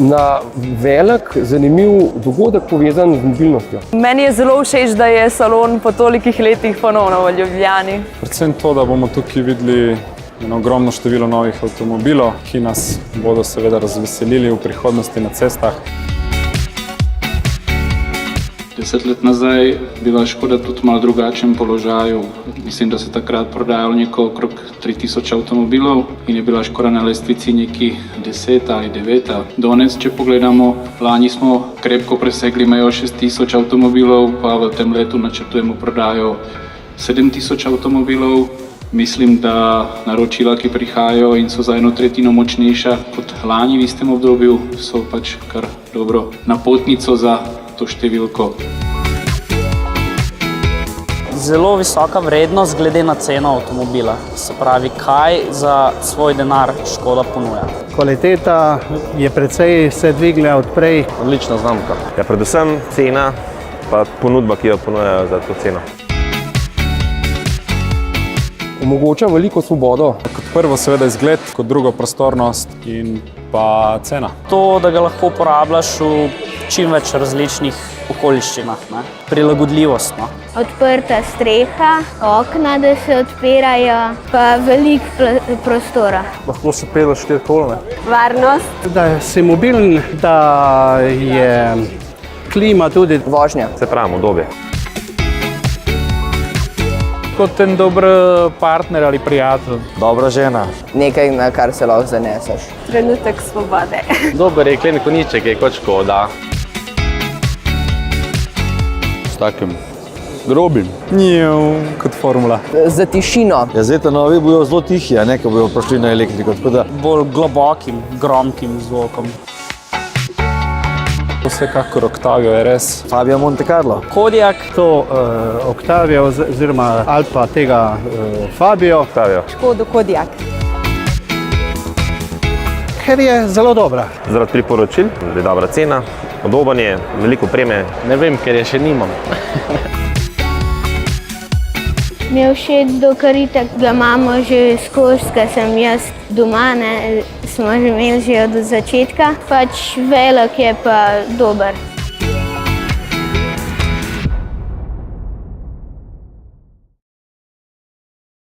na velik, zanimiv dogodek povezan z mobilnostjo. Meni je zelo všeč, da je salon po tolikih letih ponovno v Ljubljani. Predvsem to, da bomo tukaj videli ogromno število novih avtomobilov, ki nas bodo seveda razveselili v prihodnosti na cestah. 10 let nazaj bila Škoda tudi malo drugačnem položaju. Mislim, da se takrat prodajalo nekaj okrog 3000 avtomobilov in je bila Škoda na lestvici neki 10 ali 9. Danes, če pogledamo, lani smo krepko presegli mejo 6000 avtomobilov, pa v tem letu načrtujemo prodajo 7000 avtomobilov. Mislim, da naročila, ki prihajajo in so za 1/3 močnejša kot lani v istem obdobju, so pač kar dobro napotnico za to številko. Zelo visoka vrednost glede na ceno avtomobila. Se pravi, kaj za svoj denar Škoda ponuja. Kvaliteta je precej se dvignila od prej. Odlična znamka. Ja, predvsem cena pa ponudba, ki jo ponujajo za to ceno. Omogoča veliko svobodo. Kot prvo seveda izgled, kot drugo prostornost in pa cena. To, da ga lahko uporabljaš v čim več različnih okoliščinah, ne? Prilagodljivost. No? Odprta streha, okna, da se odpirajo, pa veliko prostora. Lahko se peleš 4 kolone. Varnost. Da si mobilen, da je klima tudi. Vožnja. Se pravi, udobje. Kot en dober partner ali prijatelj. Dobra žena. Nekaj, na kar se lahko zaneseš. Trenutek svobode. Dober jeklen konjiček je kot Škoda. S takim grobim. Kot formula. Za tišino. Ja, zdaj ta novi bojo zelo tihi, a ne, ko bojo prišli na elektriko. Bolj globokim, gromkim zvokom. Vsekakor Octavio je res. Fabia Monte Carlo. Kodiaq. To Octavio oziroma ali pa tega Fabio. Octavio. Škodo Kodiaq. Ker je zelo dobra. Zaradi priporočil, da je dobra cena, udoben je, veliko opreme. Ne vem, ker je še nimam. Mi je všeč, dokler itak ga imamo že skozi, ker sem jaz doma, ne, smo že imeli že od začetka. Pač velik je pa dober.